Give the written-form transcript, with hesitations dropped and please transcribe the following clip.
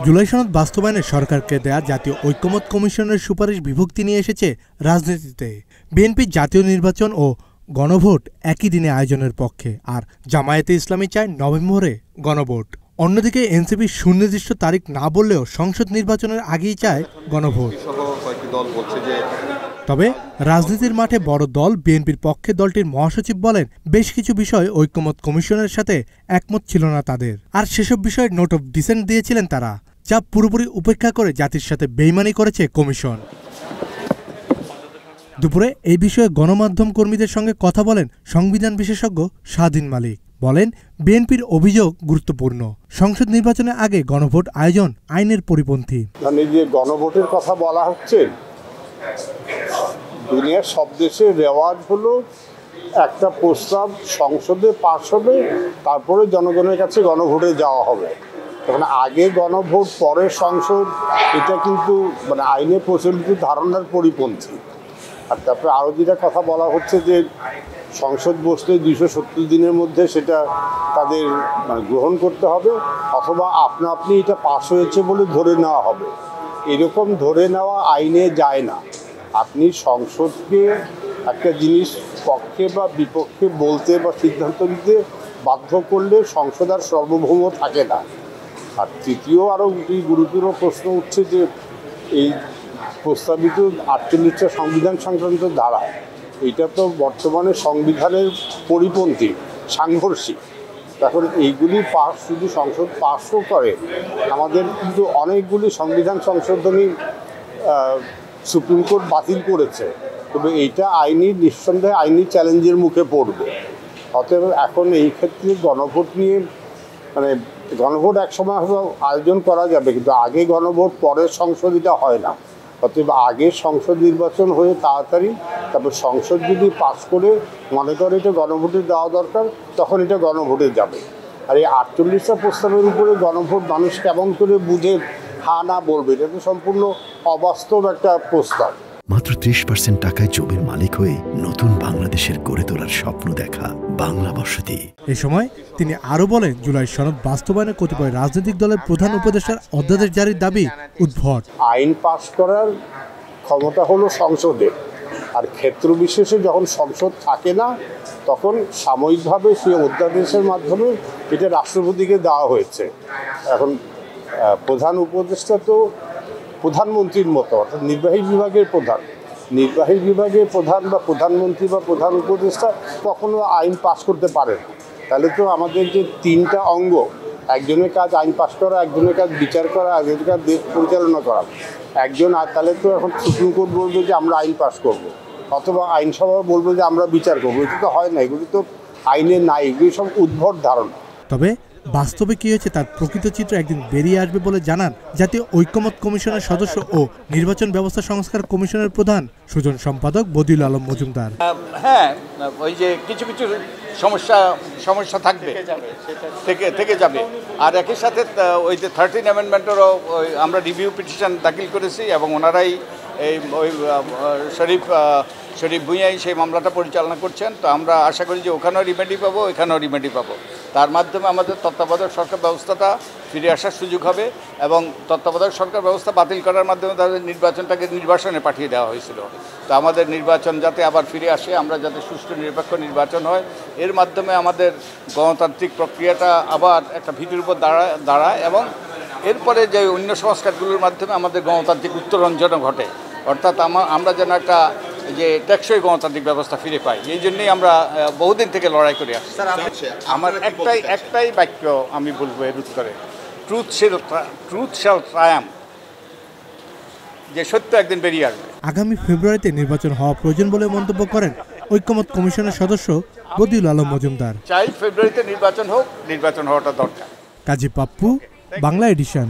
জুলাই সনদ বাস্তবায়নে সরকারকে দেয়া জাতীয় ঐকমত্য কমিশনের সুপারিশ বিভক্তি নিয়ে এসেছে রাজনীতিতে। বিএনপি জাতীয় নির্বাচন ও গণভোট একই দিনে আয়োজনের পক্ষে, আর জামায়াতে ইসলামী চায় নভেম্বরে গণভোট। অন্যদিকে এনসিপি সুনির্দিষ্ট তারিখ না বললেও সংসদ নির্বাচনের আগেই চায় গণভোট। তবে রাজনীতির মাঠে বড় দল বিএনপির পক্ষে দলটির মহাসচিব বলেন, বেশ কিছু বিষয় ঐকমত্য কমিশনের সাথে একমত ছিল না তাদের, আর সেসব বিষয়ে নোট অফ ডিসেন্ট দিয়েছিলেন তারা, যা পুরোপুরি উপেক্ষা করে জাতির সাথে বেইমানি করেছে কমিশন। দুপুরে এই বিষয়ে গণমাধ্যম কর্মীদের সঙ্গে কথা বলেন সংবিধান বিশেষজ্ঞ স্বাধীন মালিক। বলেন, বিএনপির অভিযোগ গুরুত্বপূর্ণ, সংসদ নির্বাচনের আগে গণভোট আয়োজন আইনের পরিপন্থী। যে গণভোটের কথা বলা হচ্ছে, দুনিয়ার সব দেশে রেওয়াজ হলো একটা প্রস্তাব সংসদে পাস হবে, তারপরে জনগণের কাছে গণভোটে যাওয়া হবে। তখন আগে গণভোট পরে সংসদ, এটা কিন্তু আইনে প্রচলিত ধারণার পরিপন্থী। আর তারপরে আরও যেটা কথা বলা হচ্ছে যে সংসদ বসলে 270 দিনের মধ্যে সেটা তাদের গ্রহণ করতে হবে, অথবা আপনি এটা পাস হয়েছে বলে ধরে নেওয়া হবে। এরকম ধরে নেওয়া আইনে যায় না। আপনি সংসদকে একটা জিনিস পক্ষে বা বিপক্ষে বলতে বা সিদ্ধান্ত নিতে বাধ্য করলে সংসদ আর সার্বভৌম থাকে না। আর তৃতীয় আরও গুরুতর প্রশ্ন উঠছে যে এই প্রস্তাবিত 48টা সংবিধান সংক্রান্ত ধারা, এটা তো বর্তমানে সংবিধানের পরিপন্থী, সাংঘর্ষিক। এখন এইগুলি পাস শুধু সংসদ পাসও করে, আমাদের কিন্তু অনেকগুলি সংবিধান সংশোধনী সুপ্রিম কোর্ট বাতিল করেছে। তবে এইটা নিঃসন্দেহে আইনি চ্যালেঞ্জের মুখে পড়বে। অতএব এখন এই ক্ষেত্রে গণভোট নিয়ে গণভোট একসময় আয়োজন করা যাবে, কিন্তু আগে গণভোট পরের সংসদ এটা হয় না। অতএব আগে সংসদ নির্বাচন হয়ে তাড়াতাড়ি, তারপর সংসদ যদি পাস করে মনে করে এটা গণভোটে দেওয়া দরকার, তখন এটা গণভোটে যাবে। আর এই 48টা প্রস্তাবের উপরে গণভোট মানুষ কেমন করে বুঝে হ্যাঁ না বলবে, এটা তো সম্পূর্ণ অবাস্তব একটা প্রস্তাব। মাত্র 30% টাকায় জমির মালিক হয়ে নতুন বাংলাদেশের গড়ে তোলার স্বপ্ন দেখা বাংলা বসতি। এ সময় তিনি আরও বলেন, জুলাই সনদ বাস্তবায়নে কতিপয় রাজনৈতিক দলের প্রধান উপদেষ্টার অধ্যাদেশ জারির দাবি উদ্ভট। আইন পাশ করার ক্ষমতা হলো সংসদের, আর ক্ষেত্র বিশেষে যখন সংসদ থাকে না, তখন সাময়িকভাবে সেই অধ্যাদেশের মাধ্যমে এটা রাষ্ট্রপতিকে দেওয়া হয়েছে। এখন প্রধান উপদেষ্টা তো প্রধানমন্ত্রীর মতো, অর্থাৎ নির্বাহী বিভাগের প্রধান বা প্রধানমন্ত্রী বা প্রধান উপদেষ্টা কখনো আইন পাস করতে পারেন। তাহলে তো আমাদের যে 3টা অঙ্গ, একজনের কাজ আইন পাস করা, একজনের কাজ বিচার করা, একজনের কাজ দেশ পরিচালনা করা, তাহলে তো এখন সুপ্রিম কোর্ট বলবে যে আমরা আইন পাস করব, অথবা আইনসভা বলবে যে আমরা বিচার করবো। এটা তো হয় না, এগুলি তো আইনে নাই, এগুলি সব উদ্ভট ধারণা। তবে বাস্তবে কি হয়েছে তার প্রকৃত চিত্র একদিন বেরিয়ে আসবে বলে জানান জাতীয় ঐকমত্য কমিশনের সদস্য ও নির্বাচন ব্যবস্থা সংস্কার কমিশনের প্রধান সুজন সম্পাদক বদিউল আলম মজুমদার। হ্যাঁ, ওই যে কিছু কিছু সমস্যা থাকবে, থেকে যাবে। আর একই সাথে ওই যে 13 অ্যামেন্ডমেন্টেরও আমরা রিভিউ পিটিশন দাখিল করেছি, এবং ওনারাই এই শরীফ ভূঁইয়াই সেই মামলাটা পরিচালনা করছেন। তো আমরা আশা করি যে ওখানেও রিমেডি পাবো, এখানেও রিমেডি পাবো। তার মাধ্যমে আমাদের তত্ত্বাবধায়ক সরকার ব্যবস্থাটা ফিরে আসার সুযোগ হবে, এবং তত্ত্বাবধায়ক সরকার ব্যবস্থা বাতিল করার মাধ্যমে তাদের নির্বাচনটাকে নির্বাসনে পাঠিয়ে দেওয়া হয়েছিল। তো আমাদের নির্বাচন যাতে আবার ফিরে আসে, আমরা যাতে সুষ্ঠু নিরপেক্ষ নির্বাচন হয়, এর মাধ্যমে আমাদের গণতান্ত্রিক প্রক্রিয়াটা আবার একটা ভিত্তির উপর দাঁড়ায়, এবং এরপরে যে অন্য সংস্কারগুলোর মাধ্যমে আমাদের গণতান্ত্রিক উত্তরঞ্জনও ঘটে। অর্থাৎ আমরা যেন একটা যে টেকসই গণতান্ত্রিক ব্যবস্থা ফিরে পাই, এই জন্যই আমরা বহুদিন থেকে লড়াই করে আসছি। আমার একটাই বাক্য আমি বলবো এর উত্তরে, ট্রুথ শ্যাল ট্রায়াম্ফ, যে সত্য একদিন বেরিয়ে আসবে। আগামী ফেব্রুয়ারিতে নির্বাচন হওয়া প্রয়োজন বলে মন্তব্য করেন ঐকমত্য কমিশনের সদস্য বদিউল আলম মজুমদার। চাই ফেব্রুয়ারিতে নির্বাচন হোক, নির্বাচন হওয়াটা দরকার। কাজী পাপ্পু, বাংলা এডিশন।